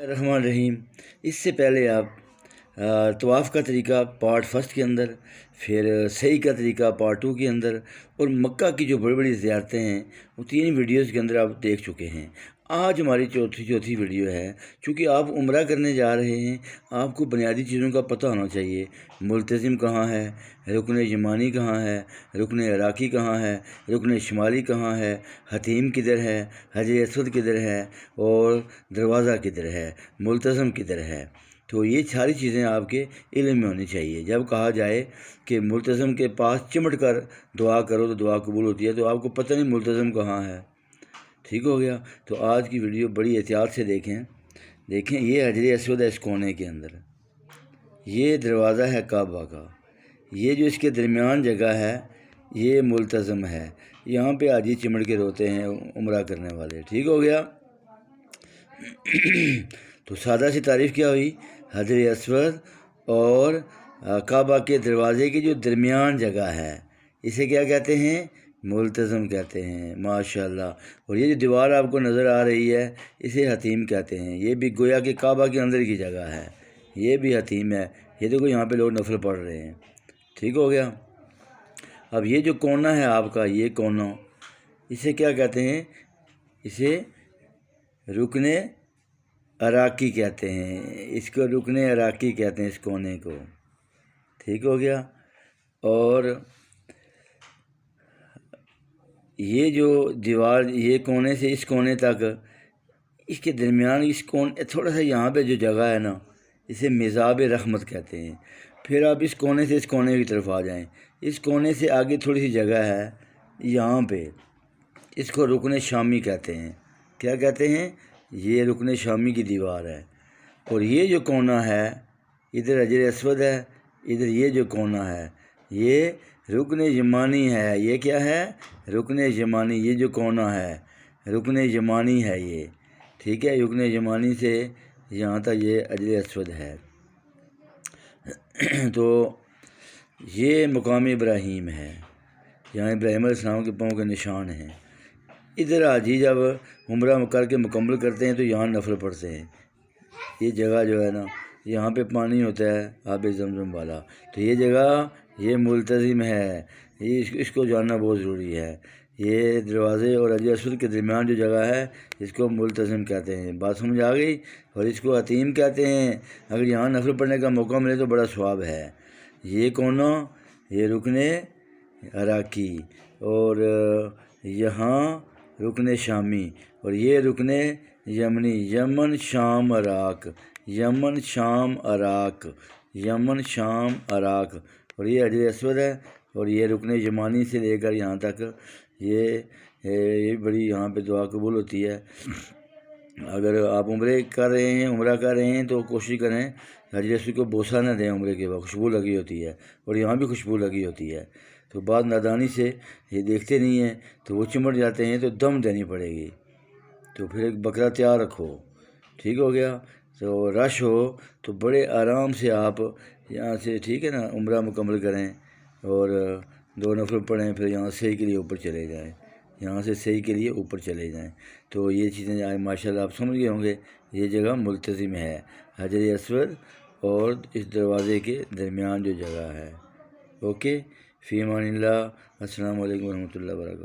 الرحمن الرحیم۔ اس سے پہلے آپ طواف کا طریقہ پارٹ فرسٹ کے اندر، پھر سعی کا طریقہ پارٹ 2 کے اندر، اور مکہ کی جو بڑی بڑی زیارتیں ہیں وہ 3 ویڈیوز کے اندر آپ دیکھ چکے ہیں۔ آج ہماری چوتھی ویڈیو ہے۔ چونکہ آپ عمرہ کرنے جا رہے ہیں، آپ کو بنیادی چیزوں کا پتہ ہونا چاہیے۔ ملتزم کہاں ہے، رکن یمانی کہاں ہے، رکن عراقی کہاں ہے، رکن شمالی کہاں ہے، حتیم کدھر ہے، حجر اسود کدھر ہے، اور دروازہ کدھر ہے، ملتزم کدھر ہے۔ تو یہ ساری چیزیں آپ کے علم میں ہونی چاہیے۔ جب کہا جائے کہ ملتزم کے پاس چمٹ کر دعا کرو تو دعا قبول ہوتی ہے، تو آپ کو پتہ نہیں ملتزم کہاں ہے۔ ٹھیک ہو گیا؟ تو آج کی ویڈیو بڑی احتیاط سے دیکھیں۔ یہ حجر اسود ہے اس کونے کے اندر، یہ دروازہ ہے کعبہ کا، یہ جو اس کے درمیان جگہ ہے یہ ملتزم ہے۔ یہاں پہ حاجی چمٹ کے روتے ہیں عمرہ کرنے والے۔ ٹھیک ہو گیا؟ تو سادہ سی تعریف کیا ہوئی؟ حجر اسود اور کعبہ کے دروازے کی جو درمیان جگہ ہے اسے کیا کہتے ہیں؟ ملتزم کہتے ہیں۔ ماشاءاللہ۔ اور یہ جو دیوار آپ کو نظر آ رہی ہے اسے حتیم کہتے ہیں۔ یہ بھی گویا کہ کعبہ کے اندر کی جگہ ہے، یہ بھی حتیم ہے۔ یہ دیکھو یہاں پہ لوگ نفل پڑھ رہے ہیں۔ ٹھیک ہو گیا؟ اب یہ جو کونا ہے آپ کا، یہ کونا، اسے کیا کہتے ہیں؟ اسے رکن عراقی کہتے ہیں۔ اس کو رکن عراقی کہتے ہیں، اس کونے کو۔ ٹھیک ہو گیا؟ اور یہ جو دیوار، یہ کونے سے اس کونے تک، اس کے درمیان اس کونے تھوڑا سا یہاں پہ جو جگہ ہے نا، اسے مزاب رحمت کہتے ہیں۔ پھر آپ اس کونے سے اس کونے کی طرف آ جائیں، اس کونے سے آگے تھوڑی سی جگہ ہے یہاں پہ، اس کو رکن شامی کہتے ہیں۔ کیا کہتے ہیں؟ یہ رکن شامی کی دیوار ہے۔ اور یہ جو کونا ہے، ادھر حجر اسود ہے، ادھر یہ جو کونا ہے یہ رکن یمانی ہے۔ یہ کیا ہے؟ رکن یمانی۔ یہ جو کونا ہے رکن یمانی ہے یہ۔ ٹھیک ہے؟ رکن یمانی سے یہاں تک یہ حجر اسود ہے۔ تو یہ مقام ابراہیم ہے، یہاں ابراہیم علیہ السلام کے پاؤں کے نشان ہیں۔ ادھر حاجی جب عمرہ کر کے مکمل کرتے ہیں تو یہاں نفل پڑھتے ہیں۔ یہ جگہ جو ہے نا، یہاں پہ پانی ہوتا ہے آب زمزم والا، تو یہ جگہ یہ ملتزم ہے، اس کو جاننا بہت ضروری ہے۔ یہ دروازے اور حجر اسود کے درمیان جو جگہ ہے اس کو ملتزم کہتے ہیں۔ بات سمجھ آ گئی؟ اور اس کو حتیم کہتے ہیں۔ اگر یہاں نفل پڑھنے کا موقع ملے تو بڑا ثواب ہے۔ یہ کونا، یہ رکن عراقی، اور یہاں رکن شامی، اور یہ رکن یمنی، یمن شام عراق، یمن شام عراق، یمن شام عراق، اور یہ حجر اسود ہے، اور یہ رکن یمانی سے لے کر یہاں تک یہ بڑی یہاں پہ دعا قبول ہوتی ہے۔ اگر آپ عمرہ کر رہے ہیں تو کوشش کریں حجر اسود کو بوسہ نہ دیں عمرے کے وقت، خوشبو لگی ہوتی ہے، اور یہاں بھی خوشبو لگی ہوتی ہے۔ تو بعض نادانی سے یہ دیکھتے نہیں ہیں تو وہ چمٹ جاتے ہیں، تو دم دینی پڑے گی۔ تو پھر ایک بکرا تیار رکھو۔ ٹھیک ہو گیا؟ تو رش ہو تو بڑے آرام سے آپ یہاں سے، ٹھیک ہے نا، عمرہ مکمل کریں اور 2 نفل پڑھیں، پھر یہاں سعی کے لیے اوپر چلے جائیں، یہاں سے سعی کے لیے اوپر چلے جائیں۔ تو یہ چیزیں آج ماشاءاللہ آپ سمجھ گئے ہوں گے۔ یہ جگہ ملتزم ہے، حجر اسود اور اس دروازے کے درمیان جو جگہ ہے۔ اوکے، فی امان اللہ۔ السلام علیکم ورحمۃ اللہ وبرکاتہ۔